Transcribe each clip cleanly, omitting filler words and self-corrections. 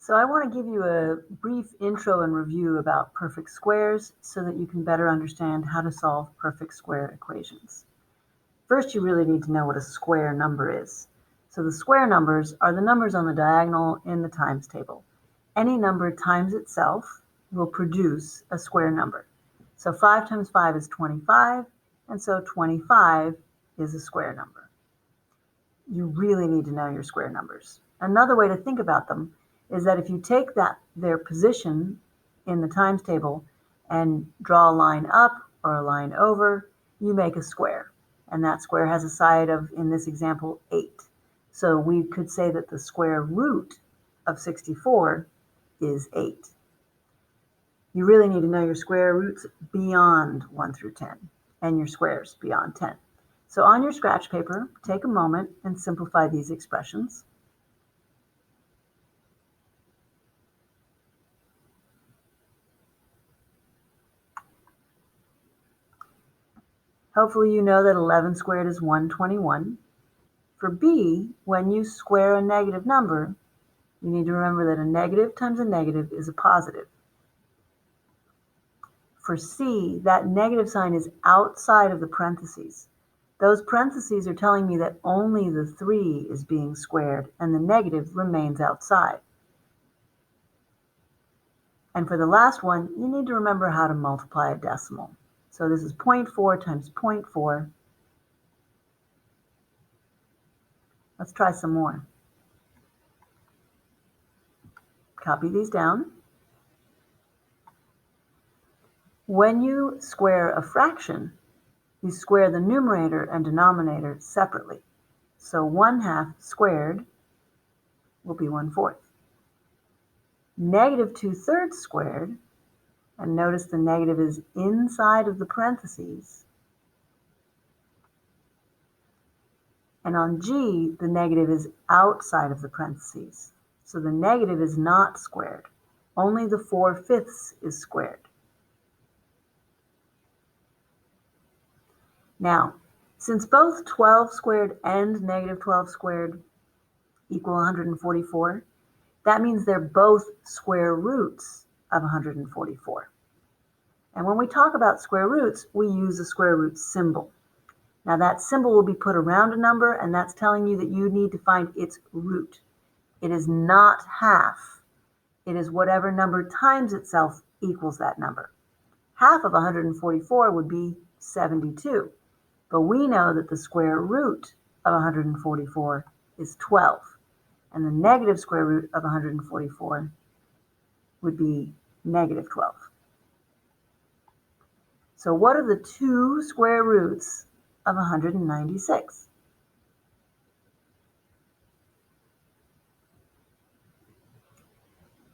So I want to give you a brief intro and review about perfect squares so that you can better understand how to solve perfect square equations. First, you really need to know what a square number is. So the square numbers are the numbers on the diagonal in the times table. Any number times itself will produce a square number. So 5 times 5 is 25, and so 25 is a square number. You really need to know your square numbers. Another way to think about them is that if you take their position in the times table and draw a line up or a line over, you make a square. And that square has a side of, in this example, 8. So we could say that the square root of 64 is 8. You really need to know your square roots beyond 1 through 10 and your squares beyond 10. So on your scratch paper, take a moment and simplify these expressions. Hopefully you know that 11 squared is 121. For B, when you square a negative number, you need to remember that a negative times a negative is a positive. For C, that negative sign is outside of the parentheses. Those parentheses are telling me that only the 3 is being squared and the negative remains outside. And for the last one, you need to remember how to multiply a decimal. So this is 0.4 times 0.4. Let's try some more. Copy these down. When you square a fraction, you square the numerator and denominator separately. So 1/2 squared will be 1/4. Negative 2/3 squared, and notice the negative is inside of the parentheses. And on G, the negative is outside of the parentheses. So the negative is not squared. Only the 4/5 is squared. Now, since both 12 squared and negative 12 squared equal 144, that means they're both square roots of 144. And when we talk about square roots, we use a square root symbol. Now that symbol will be put around a number, and that's telling you that you need to find its root. It is not half. It is whatever number times itself equals that number. Half of 144 would be 72. But we know that the square root of 144 is 12. And the negative square root of 144 would be negative 12. So what are the two square roots of 196?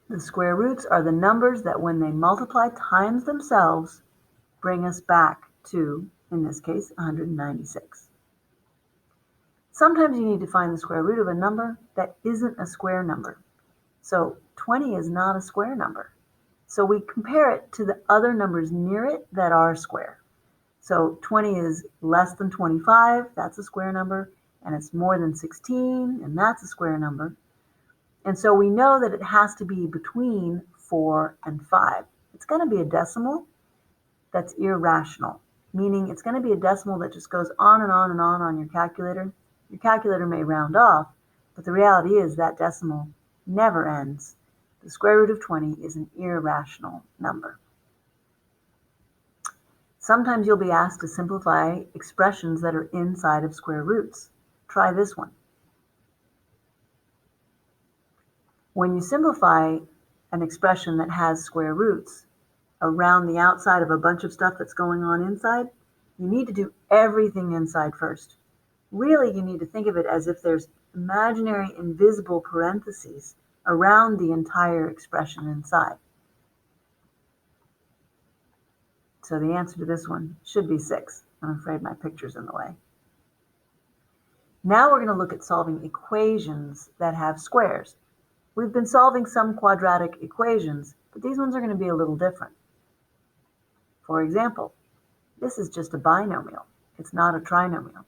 The square roots are the numbers that when they multiply times themselves, bring us back to, in this case, 196. Sometimes you need to find the square root of a number that isn't a square number. So 20 is not a square number. So we compare it to the other numbers near it that are square. So 20 is less than 25, that's a square number, and it's more than 16, and that's a square number. And so we know that it has to be between 4 and 5. It's going to be a decimal that's irrational, meaning it's going to be a decimal that just goes on and on and on your calculator. Your calculator may round off, but the reality is that decimal never ends. The square root of 20 is an irrational number. Sometimes you'll be asked to simplify expressions that are inside of square roots. Try this one. When you simplify an expression that has square roots around the outside of a bunch of stuff that's going on inside, you need to do everything inside first. Really, you need to think of it as if there's imaginary invisible parentheses around the entire expression inside. So the answer to this one should be 6. I'm afraid my picture's in the way. Now we're going to look at solving equations that have squares. We've been solving some quadratic equations, but these ones are going to be a little different. For example, this is just a binomial. It's not a trinomial.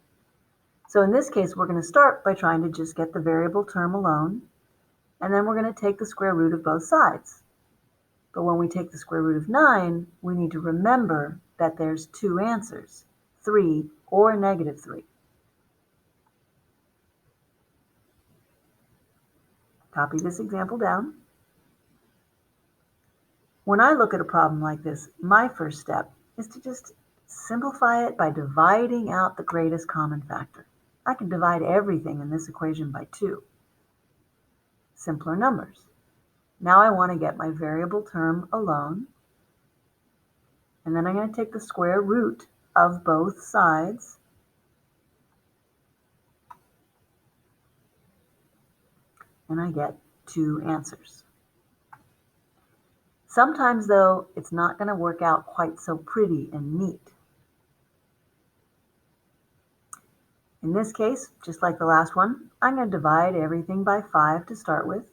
So in this case, we're going to start by trying to just get the variable term alone. And then we're going to take the square root of both sides. But when we take the square root of 9, we need to remember that there's two answers, 3 or -3. Copy this example down. When I look at a problem like this, my first step is to just simplify it by dividing out the greatest common factor. I can divide everything in this equation by 2. Simpler numbers. Now I want to get my variable term alone, and then I'm going to take the square root of both sides, and I get 2 answers. Sometimes, though, it's not going to work out quite so pretty and neat. In this case, just like the last one, I'm going to divide everything by 5 to start with.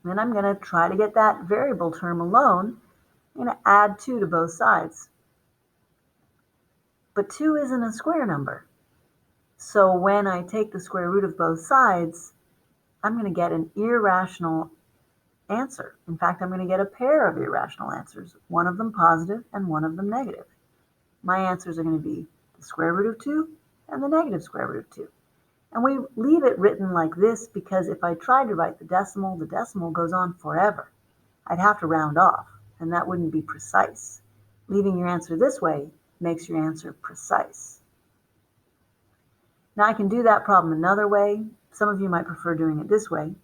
Then I'm going to try to get that variable term alone. I'm going to add 2 to both sides. But 2 isn't a square number. So when I take the square root of both sides, I'm going to get an irrational answer. In fact, I'm going to get a pair of irrational answers, one of them positive and one of them negative. My answers are going to be the square root of 2 and the negative square root of 2. And we leave it written like this because if I tried to write the decimal goes on forever. I'd have to round off, and that wouldn't be precise. Leaving your answer this way makes your answer precise. Now I can do that problem another way. Some of you might prefer doing it this way,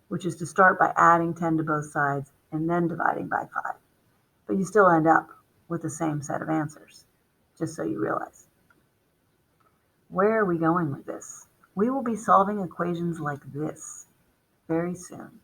which is to start by adding 10 to both sides and then dividing by 5. But you still end up with the same set of answers, just so you realize. Where are we going with this? We will be solving equations like this very soon.